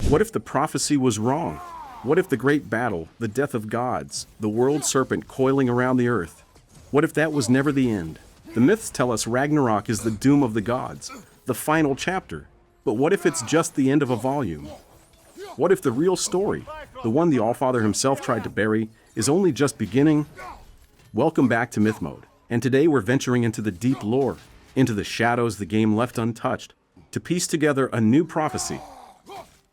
What if the prophecy was wrong? What if the great battle, the death of gods, the world serpent coiling around the earth? What if that was never the end? The myths tell us Ragnarok is the doom of the gods, the final chapter. But what if it's just the end of a volume? What if the real story, the one the Allfather himself tried to bury, is only just beginning? Welcome back to MythMode, and today we're venturing into the deep lore, into the shadows the game left untouched, to piece together a new prophecy.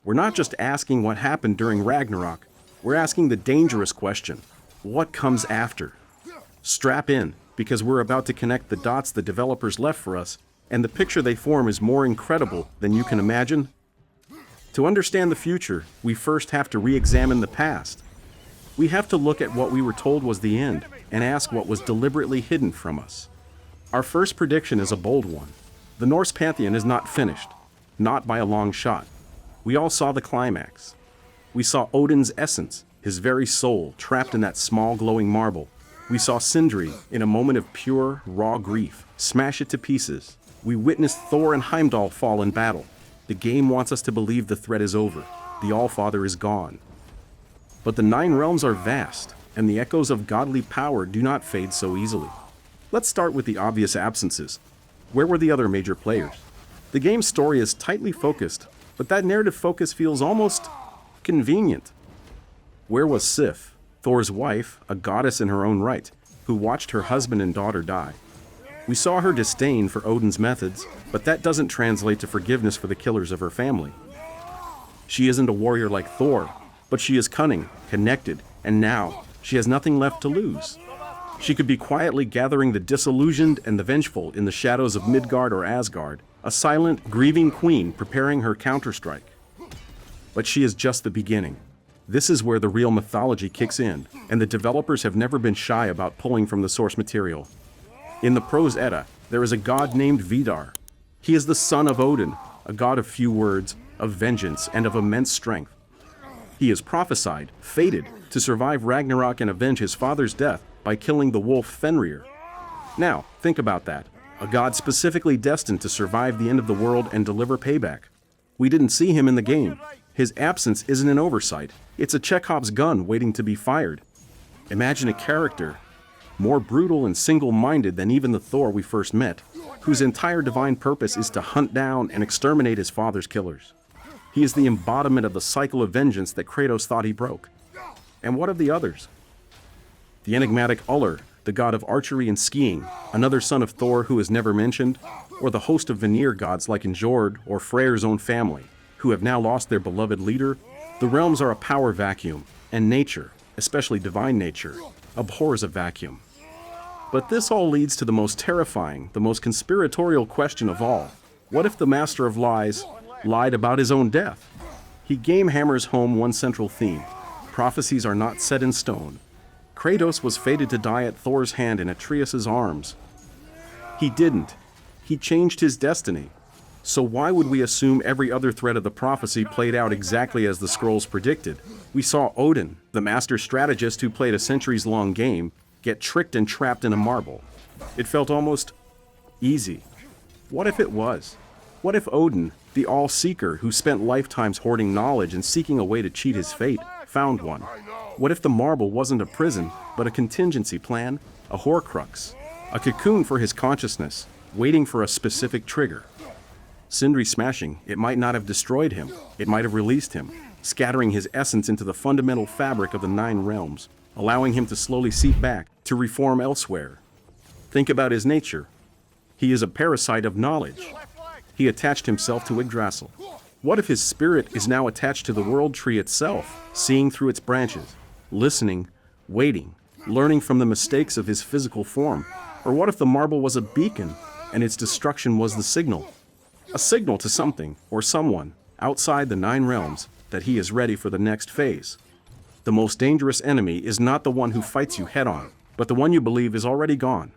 We're not just asking what happened during Ragnarok, we're asking the dangerous question, what comes after? Strap in, because we're about to connect the dots the developers left for us, and the picture they form is more incredible than you can imagine. To understand the future, we first have to re-examine the past. We have to look at what we were told was the end, and ask what was deliberately hidden from us. Our first prediction is a bold one. The Norse pantheon is not finished, not by a long shot. We all saw the climax. We saw Odin's essence, his very soul, trapped in that small glowing marble. We saw Sindri, in a moment of pure, raw grief, smash it to pieces. We witnessed Thor and Heimdall fall in battle. The game wants us to believe the threat is over. The Allfather is gone. But the Nine Realms are vast, and the echoes of godly power do not fade so easily. Let's start with the obvious absences. Where were the other major players? The game's story is tightly focused, but that narrative focus feels almost convenient. Where was Sif, Thor's wife, a goddess in her own right, who watched her husband and daughter die? We saw her disdain for Odin's methods, but that doesn't translate to forgiveness for the killers of her family. She isn't a warrior like Thor, but she is cunning, connected, and now she has nothing left to lose. She could be quietly gathering the disillusioned and the vengeful in the shadows of Midgard or Asgard, a silent, grieving queen preparing her counterstrike. But she is just the beginning. This is where the real mythology kicks in, and the developers have never been shy about pulling from the source material. In the Prose Edda, there is a god named Vidar. He is the son of Odin, a god of few words, of vengeance, and of immense strength. He is prophesied, fated, to survive Ragnarok and avenge his father's death by killing the wolf Fenrir. Now, think about that. A god specifically destined to survive the end of the world and deliver payback. We didn't see him in the game. His absence isn't an oversight. It's a Chekhov's gun waiting to be fired. Imagine a character more brutal and single-minded than even the Thor we first met, whose entire divine purpose is to hunt down and exterminate his father's killers. He is the embodiment of the cycle of vengeance that Kratos thought he broke. And what of the others? The enigmatic Ullr, the god of archery and skiing, another son of Thor who is never mentioned, or the host of Vanir gods like Njord or Freyr's own family, who have now lost their beloved leader. The realms are a power vacuum, and nature, especially divine nature, abhors a vacuum. But this all leads to the most terrifying, the most conspiratorial question of all. What if the Master of Lies lied about his own death? He game hammers home one central theme. Prophecies are not set in stone. Kratos was fated to die at Thor's hand in Atreus' arms. He didn't. He changed his destiny. So why would we assume every other thread of the prophecy played out exactly as the scrolls predicted? We saw Odin, the master strategist who played a centuries-long game, get tricked and trapped in a marble. It felt almost easy. What if it was? What if Odin, the all-seeker who spent lifetimes hoarding knowledge and seeking a way to cheat his fate, found one? What if the marble wasn't a prison, but a contingency plan, a horcrux, a cocoon for his consciousness, waiting for a specific trigger? Sindri smashing, it might not have destroyed him, it might have released him, scattering his essence into the fundamental fabric of the Nine Realms, allowing him to slowly seep back, to reform elsewhere. Think about his nature. He is a parasite of knowledge. He attached himself to Yggdrasil. What if his spirit is now attached to the world tree itself, seeing through its branches, listening, waiting, learning from the mistakes of his physical form? Or what if the marble was a beacon, and its destruction was the signal? A signal to something, or someone, outside the Nine Realms, that he is ready for the next phase. The most dangerous enemy is not the one who fights you head-on, but the one you believe is already gone.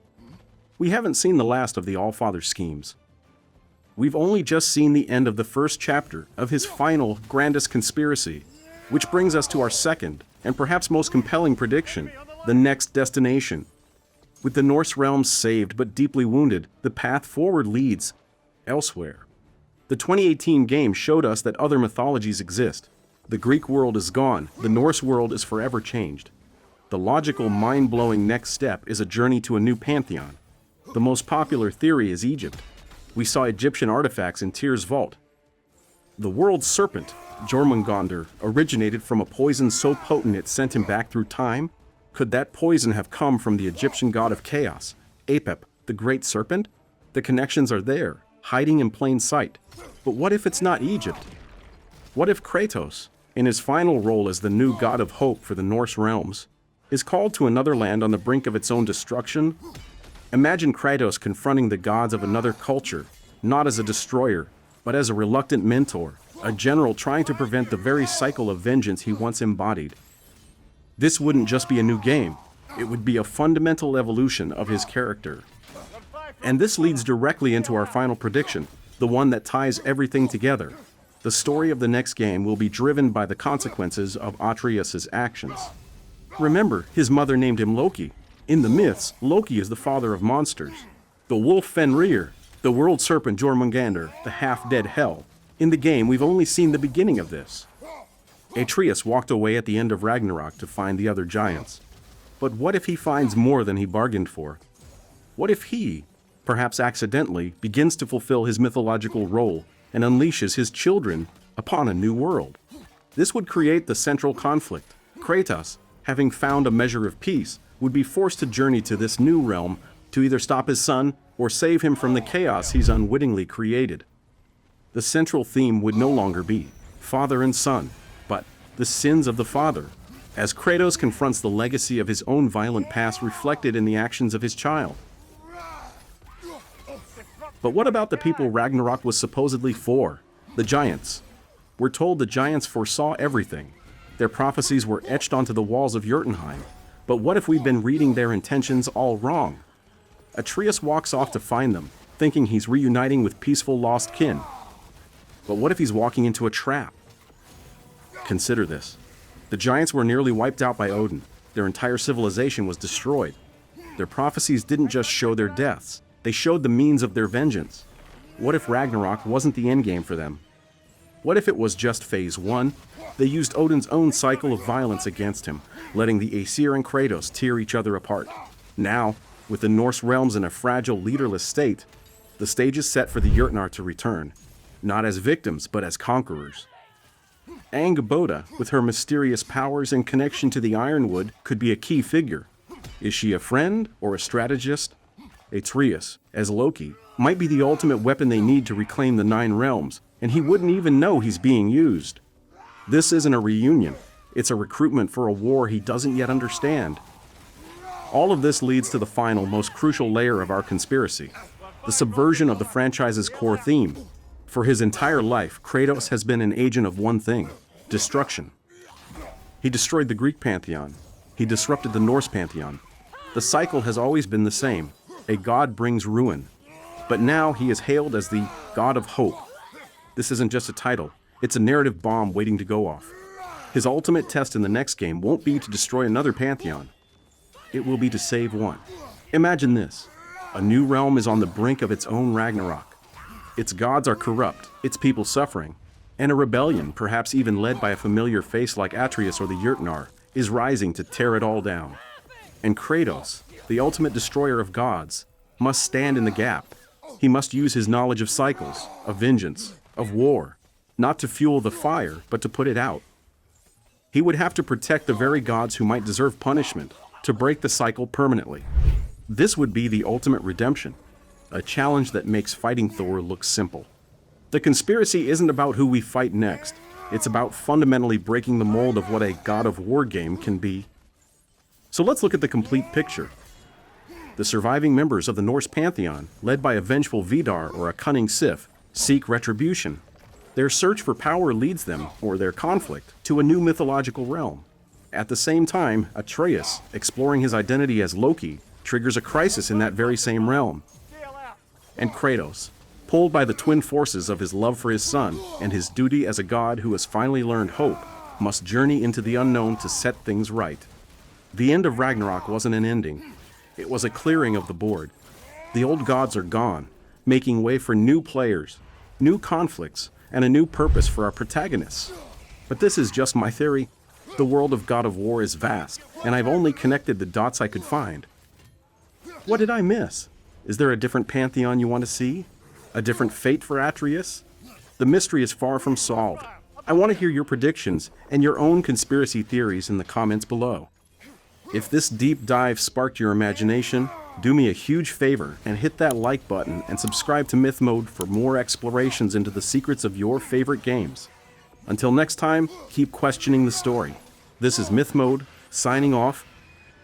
We haven't seen the last of the Allfather's schemes. We've only just seen the end of the first chapter of his final, grandest conspiracy, which brings us to our second, and perhaps most compelling prediction, the next destination. With the Norse realms saved but deeply wounded, the path forward leads elsewhere. The 2018 game showed us that other mythologies exist. The Greek world is gone, the Norse world is forever changed. The logical, mind-blowing next step is a journey to a new pantheon. The most popular theory is Egypt. We saw Egyptian artifacts in Tyr's vault. The world's serpent, Jormungandr, originated from a poison so potent it sent him back through time? Could that poison have come from the Egyptian god of chaos, Apep, the great serpent? The connections are there, hiding in plain sight. But what if it's not Egypt? What if Kratos, in his final role as the new god of hope for the Norse realms, is called to another land on the brink of its own destruction? Imagine Kratos confronting the gods of another culture, not as a destroyer, but as a reluctant mentor, a general trying to prevent the very cycle of vengeance he once embodied. This wouldn't just be a new game, it would be a fundamental evolution of his character. And this leads directly into our final prediction, the one that ties everything together. The story of the next game will be driven by the consequences of Atreus' actions. Remember, his mother named him Loki. In the myths, Loki is the father of monsters. The wolf Fenrir, the world serpent Jormungandr, the half-dead Hel. In the game, we've only seen the beginning of this. Atreus walked away at the end of Ragnarok to find the other giants. But what if he finds more than he bargained for? What if he, perhaps accidentally, begins to fulfill his mythological role and unleashes his children upon a new world? This would create the central conflict. Kratos, having found a measure of peace, would be forced to journey to this new realm to either stop his son or save him from the chaos he's unwittingly created. The central theme would no longer be father and son, but the sins of the father, as Kratos confronts the legacy of his own violent past reflected in the actions of his child. But what about the people Ragnarok was supposedly for? The giants. We're told the giants foresaw everything. Their prophecies were etched onto the walls of Jotunheim. But what if we've been reading their intentions all wrong? Atreus walks off to find them, thinking he's reuniting with peaceful lost kin. But what if he's walking into a trap? Consider this. The giants were nearly wiped out by Odin. Their entire civilization was destroyed. Their prophecies didn't just show their deaths, they showed the means of their vengeance. What if Ragnarok wasn't the endgame for them? What if it was just phase 1? They used Odin's own cycle of violence against him, letting the Aesir and Kratos tear each other apart. Now, with the Norse realms in a fragile, leaderless state, the stage is set for the Jotnar to return, not as victims, but as conquerors. Angrboda, with her mysterious powers and connection to the Ironwood, could be a key figure. Is she a friend or a strategist? Atreus, as Loki, might be the ultimate weapon they need to reclaim the 9 realms, and he wouldn't even know he's being used. This isn't a reunion, it's a recruitment for a war he doesn't yet understand. All of this leads to the final, most crucial layer of our conspiracy, the subversion of the franchise's core theme. For his entire life, Kratos has been an agent of one thing: destruction. He destroyed the Greek pantheon. He disrupted the Norse pantheon. The cycle has always been the same. A god brings ruin. But now he is hailed as the god of hope. This isn't just a title. It's a narrative bomb waiting to go off. His ultimate test in the next game won't be to destroy another pantheon. It will be to save one. Imagine this. A new realm is on the brink of its own Ragnarok. Its gods are corrupt, its people suffering, and a rebellion, perhaps even led by a familiar face like Atreus or the Jotnar, is rising to tear it all down. And Kratos, the ultimate destroyer of gods, must stand in the gap. He must use his knowledge of cycles, of vengeance, of war, not to fuel the fire, but to put it out. He would have to protect the very gods who might deserve punishment, to break the cycle permanently. This would be the ultimate redemption, a challenge that makes fighting Thor look simple. The conspiracy isn't about who we fight next. It's about fundamentally breaking the mold of what a God of War game can be. So let's look at the complete picture. The surviving members of the Norse pantheon, led by a vengeful Vidar or a cunning Sif, seek retribution. Their search for power leads them, or their conflict, to a new mythological realm. At the same time, Atreus, exploring his identity as Loki, triggers a crisis in that very same realm. And Kratos, pulled by the twin forces of his love for his son and his duty as a god who has finally learned hope, must journey into the unknown to set things right. The end of Ragnarok wasn't an ending. It was a clearing of the board. The old gods are gone, making way for new players. new conflicts, and a new purpose for our protagonists. But this is just my theory. The world of God of War is vast, and I've only connected the dots I could find. What did I miss? Is there a different pantheon you want to see? A different fate for Atreus? The mystery is far from solved. I want to hear your predictions and your own conspiracy theories in the comments below. If this deep dive sparked your imagination, do me a huge favor and hit that like button and subscribe to MythMode for more explorations into the secrets of your favorite games. Until next time, keep questioning the story. This is MythMode, signing off.